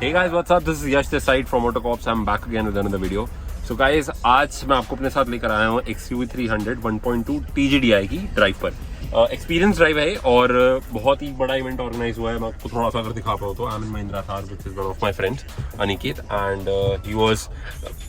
Hey guys, what's up? This is Yash this side from Autocops. I'm back again with another video. So guys, आज मैं आपको अपने साथ लेकर आया हूँ XUV 300 1.2 TGDI की ड्राइव पर। एक्सपीरियंस ड्राइव है और बहुत ही बड़ा इवेंट ऑर्गेनाइज हुआ है। मैं आपको थोड़ा सा अगर दिखा पाऊँ तो I am in Mahindra Thar which is one of my friends Aniket and he was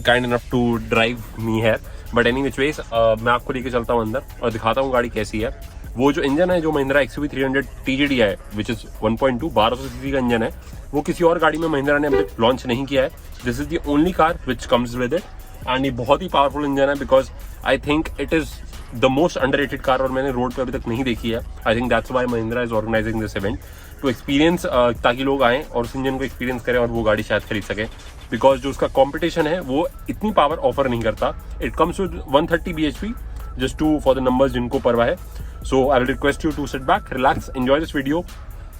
kind enough to drive me here. But any which ways मैं आपको लेके चलता हूँ अंदर और दिखाता हूँ गाड़ी कैसी है। वो जो इंजन है जो महिंद्रा XUV 300 TGDI है विच इज 1.2 1200 सीसी का इंजन है, वो किसी और गाड़ी में महिंद्रा ने अभी तक लॉन्च नहीं किया है। This is the only car which comes with it and ये बहुत ही पावरफुल इंजन है because I think it is the most underrated car और मैंने रोड पे अभी तक नहीं देखी है। I think that's why Mahindra is organising this event to experience, ताकि लोग आएँ और उस इंजन को एक्सपीरियंस करें और वो गाड़ी शायद खरीद सकें बिकॉज जो उसका कॉम्पिटिशन है वो इतनी पावर ऑफर नहीं करता। It comes with 130 bhp just to for the numbers जिनको परवाह है। So I will request you to sit back, relax, enjoy this video,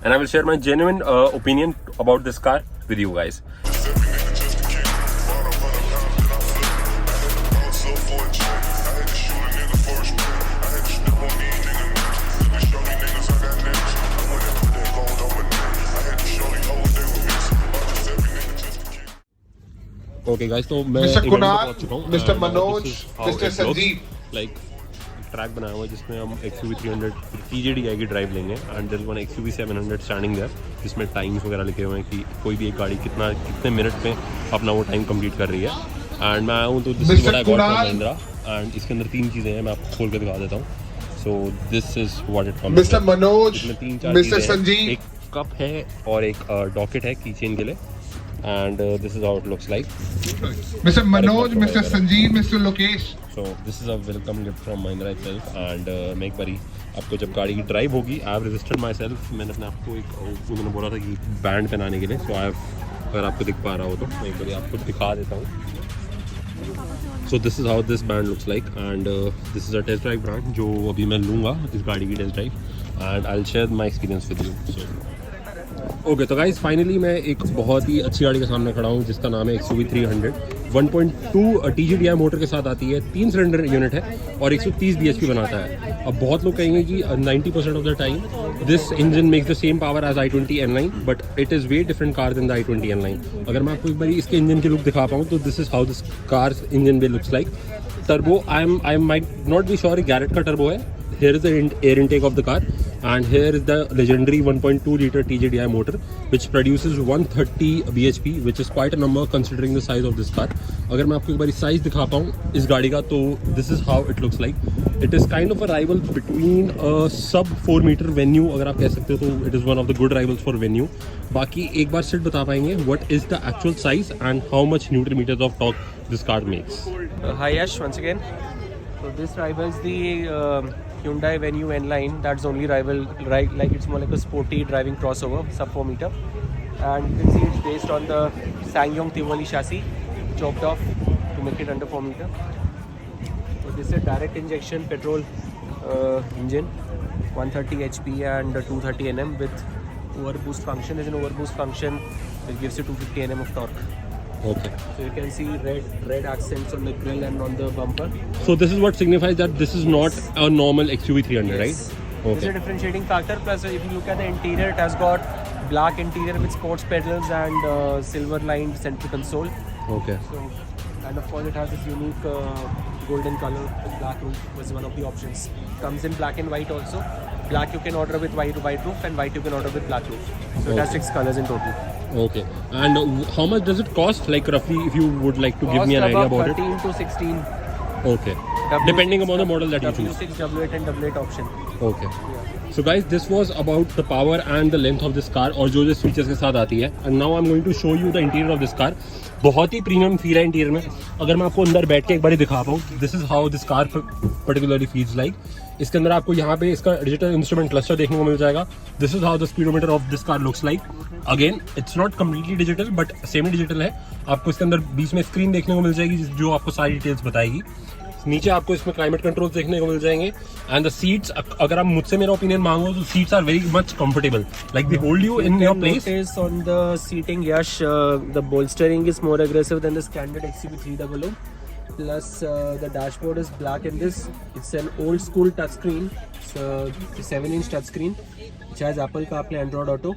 and I will share my genuine opinion about this car with you guys. Okay guys, तो मैं Mr. event Kunal, पे पहुंच चुका हूं, Mr. and, Manoj, this is how Mr. it looks. Sanjeev. Like track बनाया हुआ है जिसमें हम XUV 300 TGDI की ड्राइव लेंगे and there is one XUV 700 standing there जिसमें टाइम्स वगैरह लिखे हुए हैं कि कोई भी एक गाड़ी कितने मिनट में अपना वो टाइम कंप्लीट कर रही है। एंड मैं आया हूँ तो this is what I got from Mahindra and इसके अंदर 3 चीज़ें हैं, मैं आपको खोल के दिखा देता हूँ। So this is what it comes. Mr. Manoj, इसमें 3-4 Mr. चीज़ें हैं। Sanjeev. एक कप है और एक डॉकेट है कीचेन के लिए and this is how it looks like. Mr. Manoj, Mr. Sanjeev, Mr. Lokesh. So this is a welcome gift from Mahindra itself and मैं एक बारी आपको जब गाड़ी की ड्राइव होगी I have registered my self. मैंने अपने आपको एक मैंने बोला था कि बैंड पहनाने के लिए, सो आई अगर आपको दिख पा रहा हो तो मैं एक बारी आपको दिखा देता हूँ। So this is how this band looks like and this is a test drive brand जो अभी मैं लूँगा इस गाड़ी की test drive and I will share my experience with you. So okay तो गाइस फाइनली मैं एक बहुत ही अच्छी गाड़ी के सामने खड़ा हूँ जिसका नाम है XUV 300 1.2 TGDI मोटर के साथ आती है, 3 सिलेंडर यूनिट है और 130 bhp बनाता है। अब बहुत लोग कहेंगे कि 90% of the time this engine makes the same power as i20 N9 but it is way different car than the i20 N9। अगर मैं आपको एक बार इसके इंजन की लुक दिखा पाऊँ तो this is how this car engine way looks like. Turbo I might not be sure Garrett का टर्बो है। Here is the air intake of the car and here is the legendary 1.2 liter TGDI motor which produces 130 bhp which is quite a number considering the size of this car। अगर मैं आपको एक बार size दिखा पाऊँ इस गाड़ी का तो this is how it looks like। It is kind of a rival between a sub 4 meter Venue अगर आप कह सकते हो तो it is one of the good rivals for Venue। बाकी एक बार सिर्फ बता पाएंगे what is the actual size and how much Newton meters of torque this car makes। Hi Yash, once again. So this rivals the Hyundai Venue N-Line. That's only rival, right? Like it's more like a sporty driving crossover, sub 4 meter. And you can see it's based on the SsangYong Tivoli chassis, chopped off to make it under 4 meter. So this is a direct injection petrol engine, 130 HP and 230 Nm with overboost function. Is an overboost function which gives you 250 Nm of torque. Okay. So you can see red accents on the grille and on the bumper. So this is what signifies that this is not a normal XUV 300, Yes. right? This is Okay. a differentiating factor. Plus, if you look at the interior, it has got black interior with sports pedals and silver lined center console. Okay. So, and of course, it has this unique golden color with black roof. Was one of the options. Comes in black and white also. Black you can order with white roof, and white you can order with black roof. So it has 6 colors in total. Okay. And how much does it cost? Like roughly, if you would like to give me an idea about it. 13 to 16. Okay. Depending upon the model that you choose. W6, W8 and W8 option. Okay. So guys, this was about the power and the length of this car और जो features के साथ आती है। And now I'm going to show you the interior of this car। बहुत ही premium feel है interior में। अगर मैं आपको अंदर बैठ के एक बार दिखा पाऊँ, this is how this car particularly feels like. इसके अंदर आपको यहाँ पे इसका डिजिटल इंस्ट्रूमेंट क्लस्टर देखने को मिल जाएगा। This is how the speedometer of this car looks like. Again it's not completely digital but semi digital है। आपको इसके अंदर बीच में स्क्रीन देखने को मिल जाएगी जो आपको सारी डिटेल्स बताएगी। नीचे आपको इसमें क्लाइमेट कंट्रोल देखने को मिल जाएंगे एंड द सीट्स, अगर आप मुझसे मेरा ओपिनियन मांगो तो seats are very much comfortable, like they hold you in your place. Notice on the seating, Yash, the bolstering is more aggressive than the standard XUV 300. Plus the dashboard is black in this. It's an old school touchscreen. It's a 7-inch touchscreen which has Apple CarPlay, Android Auto.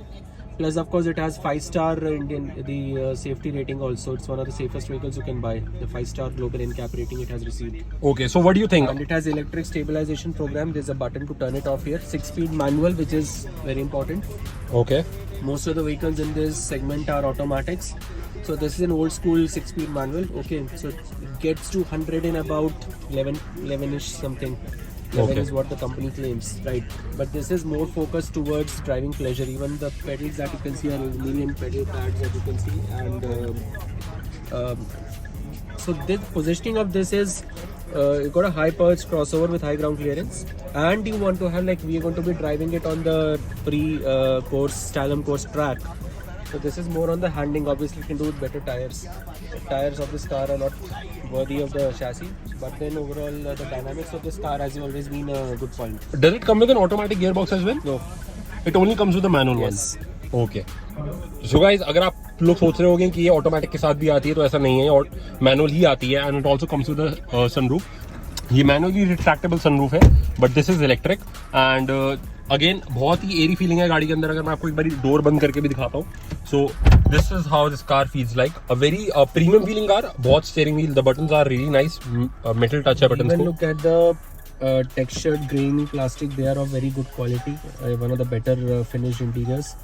Plus, of course, it has 5-star Indian safety rating also. It's one of the safest vehicles you can buy. The 5-star global NCAP rating it has received. Okay, so what do you think? And it has electric stabilization program. There's a button to turn it off here. 6-speed manual, which is very important. Okay. Most of the vehicles in this segment are automatics. So this is an old school 6-speed manual. Okay, so it gets to 100 in about 11-ish something. 11 is what the company claims, right? But this is more focused towards driving pleasure. Even the pedals that you can see are aluminum pedal pads that you can see. And so the positioning of this is you got a high perch crossover with high ground clearance, and you want to have, like, we are going to be driving it on the course Slalom course track. So this is more on the handling. Obviously, you can do with better tires. The tires of this car are not worthy of the chassis, but then overall the dynamics of this car has always been a good point. Does it come with an automatic gearbox as well? No. It only comes with the manual Yes. one. Okay. So guys, अगर आप लोग सोच रहे होंगे कि ये automatic के साथ भी आती है, तो ऐसा नहीं है, और मैनुअल ही आती है. And it also comes with a sunroof. ये मैनुअली रिट्रैक्टेबल सनरूफ है, but this is electric. And again बहुत ही एरी फीलिंग है गाड़ी के अंदर. अगर मैं आपको एक बार डोर बंद करके भी दिखाता हूँ, so this is how this car feels like. A very premium feeling car. बहुत steering wheel, the buttons are really nice. Metal touch है बटन्स Even को. look at the textured grainy plastic. They are of very good quality. One of the better finished interiors.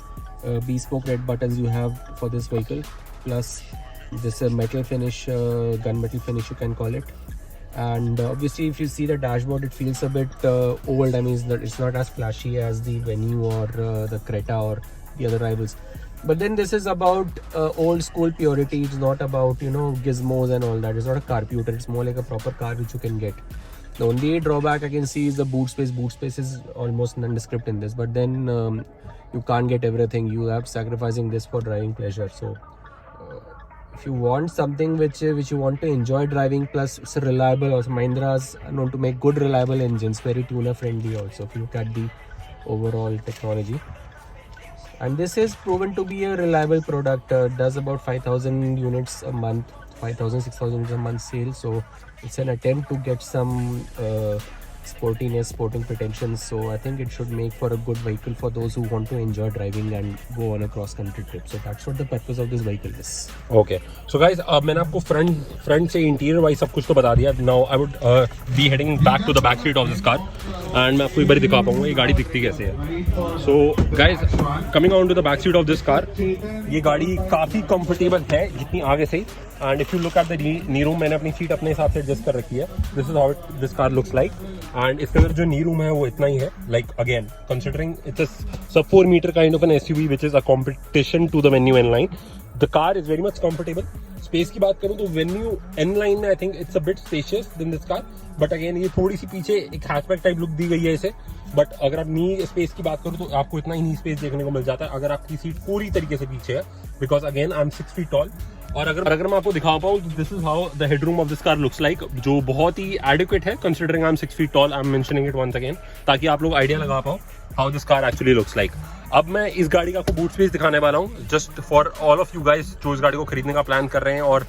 Bespoke red buttons you have for this vehicle. Plus this metal finish, gunmetal finish you can call it. And obviously, if you see the dashboard, it feels a bit old. I mean, it's not as flashy as the Venue or the Creta or the other rivals. But then this is about old school purity. It's not about, you know, gizmos and all that. It's not a carputer. It's more like a proper car which you can get. The only drawback I can see is the boot space. Boot space is almost nondescript in this. But then you can't get everything. You have sacrificing this for driving pleasure. So if you want something which you want to enjoy driving, plus it's a reliable, also Mahindra's known to make good reliable engines, very tuner friendly also, if you look at the overall technology. And this is proven to be a reliable product. Does about 5,000 units a month, 5,000 6,000 units a month sale. So it's an attempt to get some sportiness, sporting pretensions. So I think it should make for a good vehicle for those who want to enjoy driving and go on a cross country trip. So that's what the purpose of this vehicle is. Okay. So guys, अब मैंने आपको front से interior wise सब कुछ तो बता दिया. Now I would be heading back to the back seat of this car, and मैं आपको एक बार दिखा पाऊंगा ये गाड़ी दिखती कैसे है. So guys, coming on to the back seat of this car, ये गाड़ी काफ़ी कंफर्टेबल है जितनी आगे से. And if you look at the knee room, मैंने अपनी सीट अपने हिसाब से एडजस्ट कर रखी है. This is how this car looks like. And इसके अंदर जो नी रूम है वो इतना ही है. Like again considering it's a sub 4 metre kind of an SUV which is a competition to the Venue N Line. The car is very much comfortable. Space की बात करूं तो वेन्यू एन लाइन में I think it's a bit spacious than this car. But again ये थोड़ी सी पीछे एक hatchback type look दी गई है इसे. बट अगर आप नी स्पेस की बात करूं तो आपको इतना ही नी स्पेस देखने को मिल जाता है अगर आपकी सीट पूरी तरीके से पीछे है, because again I am 6 feet tall. और अगर मैं आपको दिखा पाऊँ, this is how the headroom of this car looks like, जो बहुत ही एडिक्वेट है considering I am 6 feet tall. I am mentioning it once again ताकि आप लोग आइडिया लगा पाओ how this car actually looks like. अब मैं इस गाड़ी का आपको बूट स्पेस दिखाने वाला हूँ, just for all of you guys जो इस गाड़ी को खरीदने का प्लान कर रहे हैं और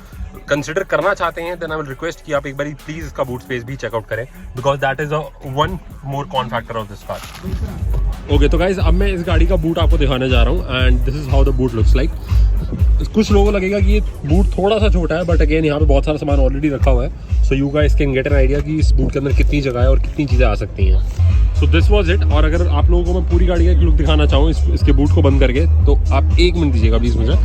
कंसिडर करना चाहते हैं. देन आई विल रिक्वेस्ट कि आप एक बार प्लीज इसका बूट स्पेस भी चेकआउट करें, because that is one more con factor of this car. Okay, तो गाइज अब मैं इस गाड़ी का बूट आपको दिखाने जा रहा हूँ, and this is how the boot looks like. कुछ लोगों को लगेगा कि ये बूट थोड़ा सा छोटा है, बट अगेन यहाँ पे बहुत सारा सामान ऑलरेडी रखा हुआ है. So you guys can get an idea कि इस बूट के अंदर कितनी जगह है और कितनी चीज़ें आ सकती हैं. So this was it. और अगर आप लोगों को मैं पूरी गाड़ी का एक लुक दिखाना चाहूँ इसके बूट को बंद करके, तो आप 1 मिनट दीजिएगा प्लीज़ मुझे.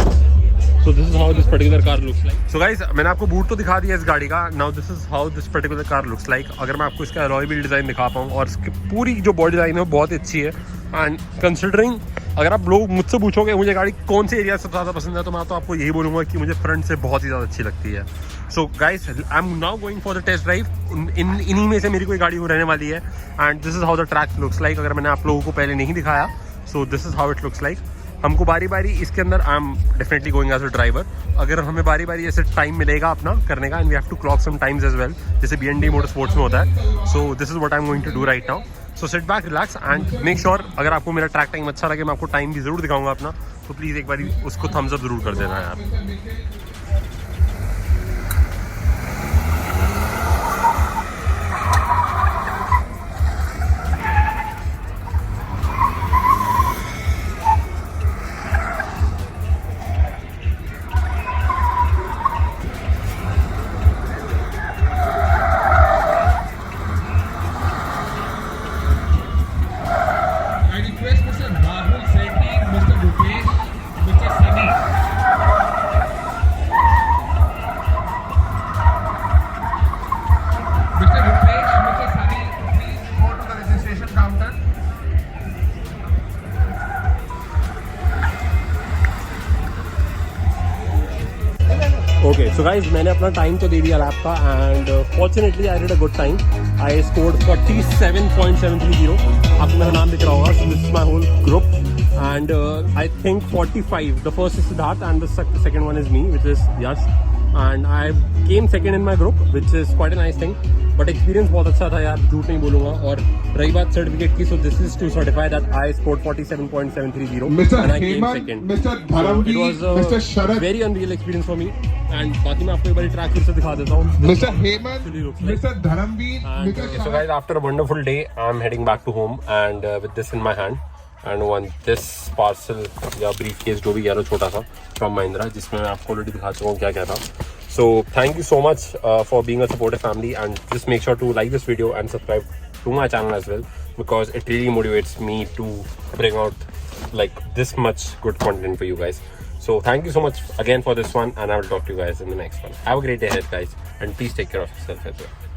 सो this is how this particular car looks like. So guys, मैंने आपको बूट तो दिखा दिया इस गाड़ी का. Now this is how this particular car looks like. अगर मैं आपको इसका अलॉय व्हील डिज़ाइन दिखा पाऊँ, और इसकी पूरी जो बॉडी डिज़ाइन है वो बहुत अच्छी है. एंड कंसिडरिंग अगर आप लोग मुझसे पूछोगे मुझे गाड़ी कौन से एरिया से सबसे ज़्यादा पसंद है, तो मैं तो आपको यही बोलूँगा कि मुझे फ्रंट से बहुत ही ज़्यादा अच्छी लगती है. So guys, I am now going for the test drive. इन्हीं में से मेरी कोई गाड़ी हो रहने वाली है. And this is how the track looks like. अगर मैंने आप लोगों को पहले नहीं दिखाया, so this is how it looks like. हमको बारी बारी इसके अंदर I am definitely going as a driver. अगर हमें बारी बारी ऐसे टाइम मिलेगा अपना करने का, and we have to clock some times as well, जैसे BND मोटर स्पोर्ट्स में होता है. So this is what I am going to do right now. So sit back, relax and make sure अगर आपको मेरा ट्रैक टाइम अच्छा लगे, मैं आपको टाइम भी जरूर दिखाऊंगा अपना, तो प्लीज़ एक बार उसको थम्स अप जरूर कर देना यार. Okay, so guys, मैंने अपना टाइम तो दे दिया लैप का and fortunately I did a good time. I scored 47.730. आपको मेरा नाम दिख रहा होगा. So this is my whole group and I think 45. The first is Siddharth and the second one is me, which is Yash. And I came second in my group, which is quite a nice thing. But experience बहुत अच्छा था यार, झूठ नहीं बोलूँगा. और रही बात सर्टिफिकेट की, so this is to certify that I scored 47.730 Mr. and I came Hemant, second. Mr. So it Dharamveer, was Mr. a Sharad, very unreal experience for me. And बाकी मैं आपको एक बार ट्रैक फिर से दिखा देता हूँ. Mr. Hemant, Mr. Dharamveer, And, Mr. okay, so Sharad. guys, after a wonderful day, I'm heading back to home and with this in my hand and one this parcel या briefcase जो भी कह लो छोटा सा from Mahindra, जिसमें मैं आपको already दिखा चुका हूँ क्या क्या था. So thank you so much for being a supportive family and just make sure to like this video and subscribe to my channel as well because it really motivates me to bring out like this much good content for you guys. So thank you so much again for this one and I will talk to you guys in the next one. Have a great day ahead guys and please take care of yourself as well.